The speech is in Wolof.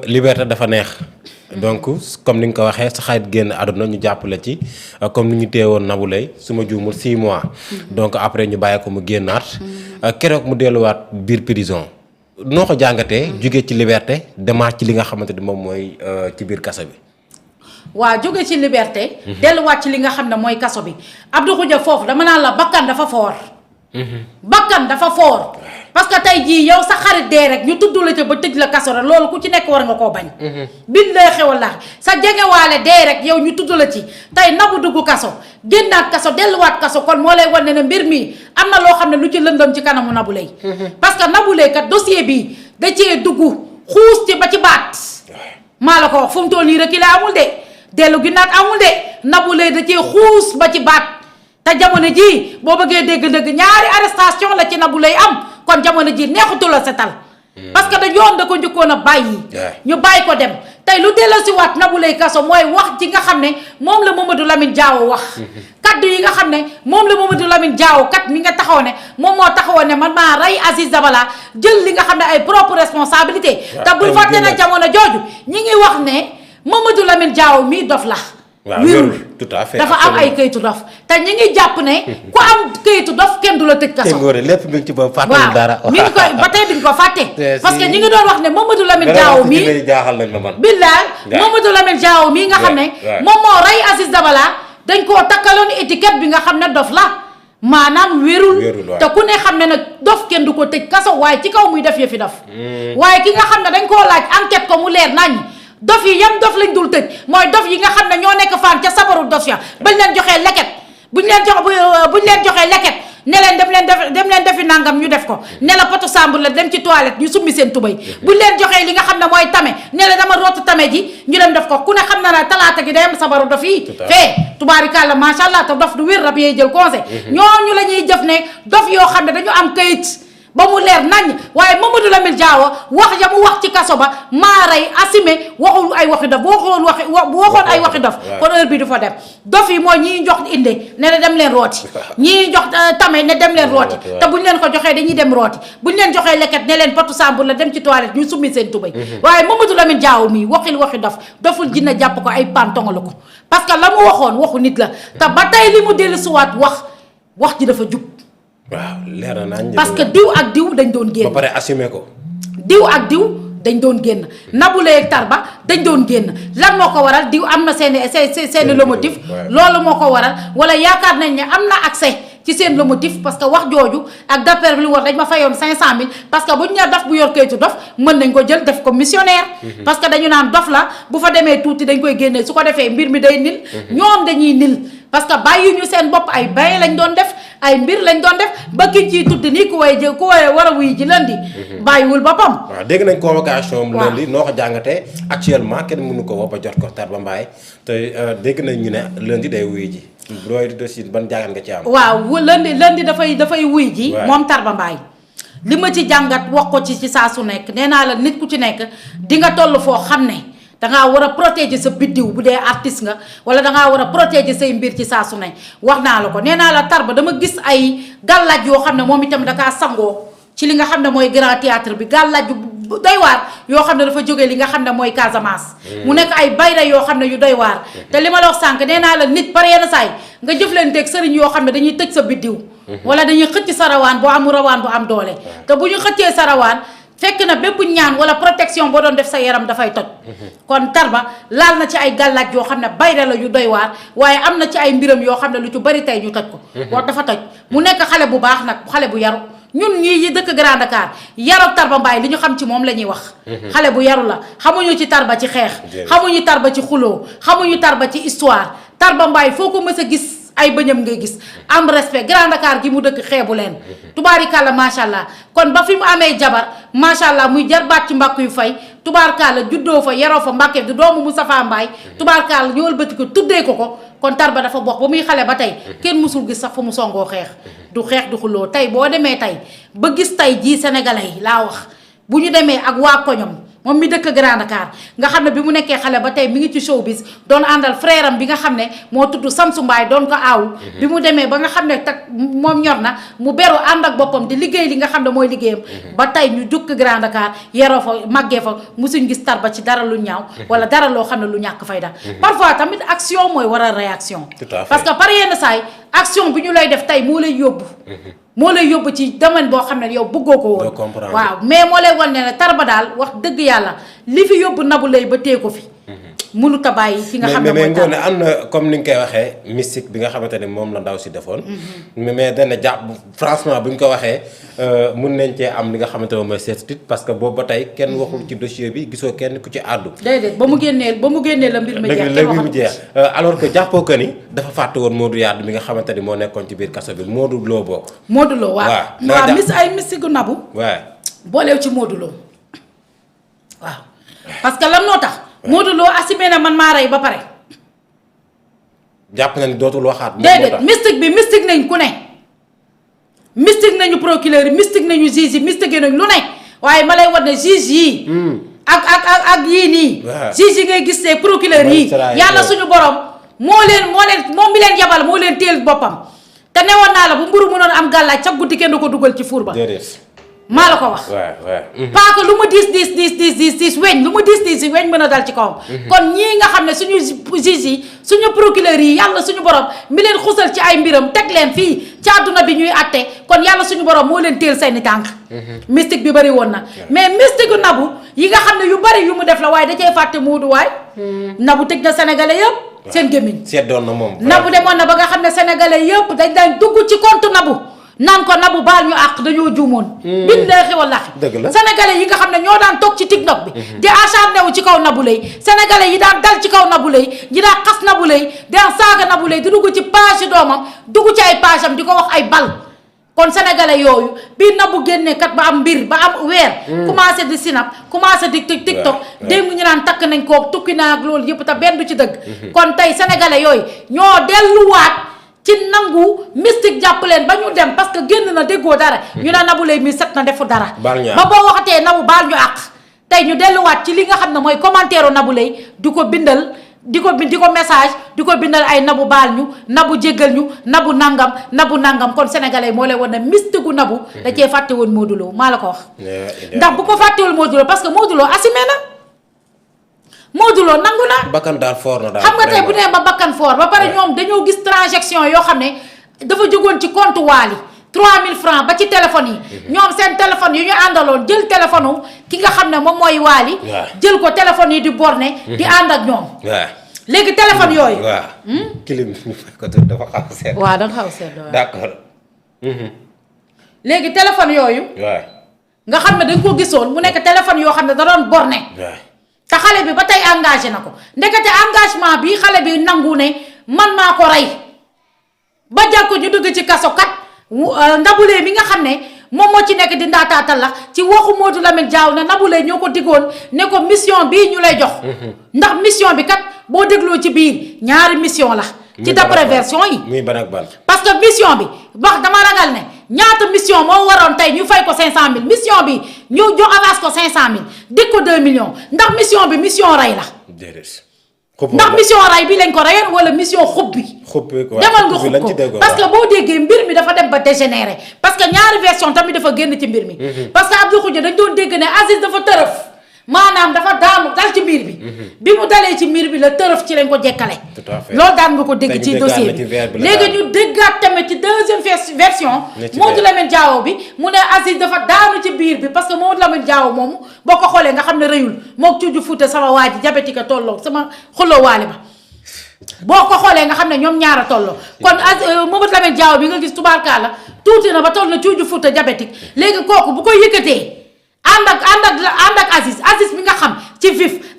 liberté dafa neex. donc comme ni nga ko waxee sa xarit génn àdduna ñu jàppale ci comme ni ñu teewoon Nabou Leye su ma juumul 6 mois. donc après ñu bàyyi ko mu génnaat. keroog mu delluwaat biir prison. noo ko jàngatee. jóge ci liberté demaat ci li nga xamante ni moom mooy ci biir kaso bi. waaw jóge ci liberté. delluwaat ci li nga xam ne mooy kaso bi Abdou Khoudia foofu dama naan la bakkan dafa foor. bakkan dafa foor. parce que tey jii yow sa xarit dee rek ñu tudd la ca ba tëj la kaso rek loolu ku ci nekk war nga koo bañ. biñ lay xewal la sa jegewaale dee rek yow ñu tudd la ci tey Nabou dugg kaso génnaat kaso delluwaat kaso kon moo lay wan ne mbir mi am na loo xam ne lu ci lëndëm ci kanamu Nabou Leye. parce que Nabou Leye kat dossier bi da cee dugg xuus ci ba ci baat. maa la ko wax fu mu toll nii rek ki la amul de dellu ginnaat amul de Nabou Leye da cee xuus ba ci baat te jamono jii boo bëggee dégg-dégg ñaari arrestation la ci Nabou Leye am. kon jamono ji neexutu la setal parce que da yoon da ko njëkkoon a bàyyi ñu bàyyi ko dem tey lu delloo si waat Nabou Leye kaso mooy wax ji nga xam ne moom la Mamadou Lamine Diawo wax kaddu yi nga xam ne moom la Mamadou Lamine Diawo kat mi nga taxaw ne moom moo taxawoon ne man maa rey Aziz Dabala jël li nga xam ne ay propre responsabilité te bul fàtte na jamono jooju ñi ngi wax ne Mamadou Lamine Diawo mii dof la wérul tout à fait dafa am ay kayitu dof te ñi ngi jàpp ne ku am kayitu dof kenn du la tëj kaso. lépp mi ngi ci boobu fàttali dara. mi ngi koy ba tey duñ ko fàtte. parce que ñi ngi doon wax ne Mamadou Lamine Diawo mii jaaxal nañ ma man. billaay Mamadou Lamine Diawo mii nga xam ne. moom moo rey Aziz Dabala dañ koo takkaloon étiquette bi nga xam ne dof la maanaam wérul. te ku ne xam ne nag dof kenn du ko tëj kaso waaye ci kaw muy def yëfi dof. waaye ki nga xam ne dañ koo laaj enquête ko mu leer nañ dof yi yan dof lañ dul tëj mooy dof yi nga xam ne ñoo nekk faan ca sabaru dof ya bañ leen joxee leket buñ leen joxee leket ne leen dem leen defi nangam ñu def ko ne la potu sàmbur la dem ci toilette ñu summi seen tubay buñ leen joxee li nga xam ne mooy tame ne la dama rootu tame ji ñu dem def ko ku ne xam na ne talaata gi day am sabaru dof yi fee tubaarikàlla macha allah te dof du wér rab yee jël conseil ñooñu la ñuy jëf ne dof yoo xam ne dañu am kayit ba mu leer nañ waaye Mamadou Lamine Diawo wax ja mu wax ci kaso ba maa rey assumé waxul ay waxi dof bu waxoon ay waxi dof kon heure bi du fa dem dof yi mooy ñii jox inde ne la dem leen rooti ñii jox tame ne dem leen rooti te buñ leen ko joxee dañuy dem rooti buñ leen joxee leket ne leen potu sambur la dem ci toilette ñu summi seen tubay waaye Mamadou Lamine Diawo mii waxi dof doful jinna jàpp ko ay pantongalu ko parce que la mu waxoon waxu nit la te ba tey li mu dellu suwaat wax ji dafa jub waaw leer na nañ parce que diw ak diw dañ doon génn. ba pare assumé ko. diw ak diw dañ doon génn Nabou Leye ak Tarba dañ doon génn lan moo ko waral diw am na seeni lomotif loolu moo ko waral wala yaakaar nañ ne am na accès ci seen lomotif parce que wax jooju ak d'après bi lu war dañ ma fayoon 500000 parce que bu ñu nee dof bu yor kayitu dof mën nañ ko jël def ko missionnaire. parce que dañu naan dof la bu fa demee tuuti dañ koy génnee su ko defee mbir mi day nil. ñoom dañuy nil parce que bàyyi ñu seen bopp ay bay lañ doon def. ay mbir lañ doon def ba ki ciy tudd nii ku way war a wuy ji lundi bàyyiwul boppam. waaw dégg nañ convocation am lundi noo ko jàngatee actuellement kenn mënu ko woo ba jot ko Tarba Mbaye te dégg nañ ñu ne lundi day wuy ji looy dossier ban jàngat nga ci am. waaw lundi dafay wuy ji. moom Tarba Mbaye li ma ci jàngat wax ko ci saa su nekk nee naa la nit ku ci nekk di nga toll foo xam ne. dangaa war a protéger sa biddiw bu dee artiste nga wala dangaa war a protéger say mbir ci saa su ne wax naa la ko nee naa la Tarba dama gis ay gàllaaj yoo xam ne moom itam dakaa sangoo ci li nga xam ne mooy grand théâtre bi gàllaaj bu doy waar yoo xam ne dafa jógee li nga xam ne mooy Casamance. mu nekk ay bayra yoo xam ne yu doy waar te li ma la wax sànq nee naa la nit par yenn saay nga jëflanteeg sëriñ yoo xam ne dañuy tëj sa biddiw wala dañuy xëcc sa rawaan boo amul rawaan bu am doole te bu ñu xëccee sa rawaan fekk na bépp ñaan wala protection boo doon def sa yaram dafay toj kon Tarba laal na ci ay gàllaaj yoo xam ne bayra la yu doy waar waaye am na ci ay mbiram yoo xam ne lu ci bari tey ñu toj ko wax dafa toj mu nekk xale bu baax nag xale bu yaru ñun ñii yi dëkk Grand Dakar yaru Tarba Mbaye li ñu xam ci moom la ñuy wax xale bu yaru la xamuñu ci Tarba ci xeex xamuñu Tarba ci xuloo xamuñu Tarba ci histoire Tarba Mbaye foo ko mës a gis ay bëñam ngay gis am respect Grand Dakar gi mu dëkk xeebu leen tubaarikàlla macha allah kon ba fi mu amee jabar macha allah muy jarbaat ci mbàkk yu fay tubaarkàlla juddoo fa yaroo fa Mbàkke du doomu Moustapha Mbaye tubaarkàlla ñu wëlbati ko tuddee ko kon Tarba dafa bokk ba muy xale ba tey kenn musul gis sax fu mu songoo xeex du xeex du xuloo tey boo demee tey ba gis tey jii sénégalais yi laa wax bu ñu demee ak waa koñom moom mi dëkk Grand Dakar nga xam ne bi mu nekkee xale ba tey mi ngi ci showbiz doon àndal frère am bi nga xam ne moo tudd Samsu Mbaay doon ko aaw bi mu demee ba nga xam ne tak moom ñor na mu beru ànd ak boppam di liggéey li nga xam ne mooy liggéeyam ba tey ñu dëkk Grand Dakar yeroo fa màggee fa musuñ gis Tarba ci dara lu ñaaw wala dara loo xam ne lu ñàkk fayda parfois tamit action mooy waral réaction parce que par yenn saay action bi ñu lay def tey moo lay yóbbu ci domaine boo xam ne yow bëggoo ko woon waaw mais moo lay wan ne Tarba daal wax dëgg yàlla li fi yóbbu Nabou Leye ba tee ko fi mënut a bàyyi fi nga xam ne mooy Ngoné am na comme ni nga koy waxee mystique bi nga xamante ne moom la ndaw si defoon mais dana jàpp franchement bu ñu ko waxee mun nañ cee am li nga xamante ne mooy certitude parce que boobu ba tey kenn waxul ci dossier bi gisoo kenn ku ci àddu déedéet ba mu génnee la mbir mi jeex alors que jàppoo que ni dafa fàtte woon Modou Yade mi nga xamante ni moo nekkoon ci biir kaso bi Modou Lo bokk Modou Lo waaw ay mystique gu Nabou waaw booleew ci Modou Lo waaw parce que lan noo tax Modou Lo assumé na man maa rey ba pare. jàpp na ni dootul waxaat. déedéet mystique nañ ku ne. mystique nañu procureur yi mystique nañu juge yi mystique nañu lu ne waaye ma lay wan ne juge yii. ak yii nii. waaw juge yi ngay gis see procureur yii. yàlla suñu borom moom mi leen yabal moo leen téel boppam. te newoon naa la bu mburu mënoon am gàllaaj ca guddi kenn du ko dugal ci fuur ba. maa la ko wax. paaka lu mu diis weñ lu mu diis weñ mën a dal ci kawam. kon ñii nga xam ne suñu juge yi suñu procureur yi yàlla suñu borom mi leen xusal ci ay mbiram teg leen fii ci àdduna bi ñuy atte kon yàlla suñu borom moo leen téel seeni tànk. mystique bi bëri woon na mais mystique gu Nabou yi nga xam ne yu bëri yu mu def la waaye da cee fàtte Moodu waay. Nabou tëj na sénégalais yëpp. seen gémmiñ seddoon na moom. Nabou demoon na ba nga xam ne sénégalais yëpp dañ daan dugg ci compte Nabou. naan ko Nabou baal ñu àq dañoo juumoon. billaahi wallaahi. dëgg la sénégalais yi nga xam ne ñoo daan toog ci TikTok bi. di acharné wu ci kaw Nabou Leye sénégalais yi daan dal ci kaw Nabou Leye yi daan xas Nabou Leye daan saaga Nabou Leye di dugg ci page doomam dugg ci ay page am di ko wax ay bal. kon sénégalais yooyu bii Nabou génne kat ba am mbir ba am weer. commencé di sinap commencé di TikTok. dégg ñu naan takk nañ koo tukki naa ak loolu yëpp te benn du ci dëgg. kon tey sénégalais yooyu ñoo delluwaat. ci nangu mystique jàpp leen ba ñu dem parce que génn na déggoo dara. ñu ne Nabou Leye mi set na defu dara. ba boo waxatee Nabou baal ñu àq. tey ñu delluwaat ci li nga xam ne mooy commentaire Nabou Leye di ko bindal di ko message di ko bindal ay Nabou baal ñu Nabou jéggal ñu Nabou nangam kon sénégalais moo lay wan ne mystique gu Nabou. da cee fàtte woon Modou Lo maa la ko wax. ndax bu ko fàttewul Modou Lo parce que Modou Lo assumé na. Modou Lo nangu na. bakkan daal fort na daal xam nga tey bu nee ba bakkan fort ba pare ñoom dañoo gis transaction yoo xam ne dafa jógoon ci compte Wally 3000 francs ba ci téléphone yi. ñoom seen téléphone yi ñu àndaloon jël téléphone ki nga xam ne moom mooy Wally. jël ko téléphone yi di borné. di ànd ak ñoom. léegi téléphone yooyu. waaw kilim ko dafa xaw a seet. waaw da nga xaw a seet waaw. d'accord. léegi téléphone yooyu. nga xam ne dañ ko gisoon mu nekk téléphone yoo xam ne da doon borné. te xale bi ba tey engagé na ko ndekete engagement bi xale bi nangu ne man maa ko rey ba jàpp ko ñu dugg ci kaso kat Nabou Leye mi nga xam ne moom moo ci nekk di ndaataatal la ci waxu Modou Lamine Diaw ne Nabou Leye ñoo ko diggoon ne ko mission bii ñu lay jox. ndax mission bi kat boo dégloo ci biir ñaari mission la. ci d'après version yi. muy ban ak ban. parce que mission bi wax dama ragal ne ñaata mission moo waroon tey ñu fay ko 500000 mission bi ñu jox avance ko 500000 dégg ko 2 millions ndax mission bi mission rey la. ndax mission rey bi lañ ko reyoon wala mission xub bi. demal nga xub ko parce que boo déggee mbir mi dafa dem ba dégénéré parce que ñaari version tamit dafa génn ci mbir mi. parce que Abdou Khoudia dañ doon dégg ne Aziz dafa tërëf. maanaam dafa daanu dal ci miir bi. bi mu dalee ci miir bi la tërëf ci lañ ko jekkale. tout à fait loolu daan nga ko dégg ci dossier bi léegi ñu déggaat tamit ci deuxième version. Modou Lamine Diaw bi mu ne Aziz dafa daanu ci biir bi parce que Modou Lamine Diaw moomu boo ko xoolee nga xam ne rëyul moo cuuju fuuta sama waa ji diabétique a tolloo sama xuloo waale ba. boo ko xoolee nga xam ne ñoom ñaara tolloo kon Modou Lamine Diaw bi nga gis tubaarkaala tuuti na ba toll na cuuju fuuta diabétique léegi kooku bu koy yëkkatee. ànd ak Aziz bi nga xam ci vif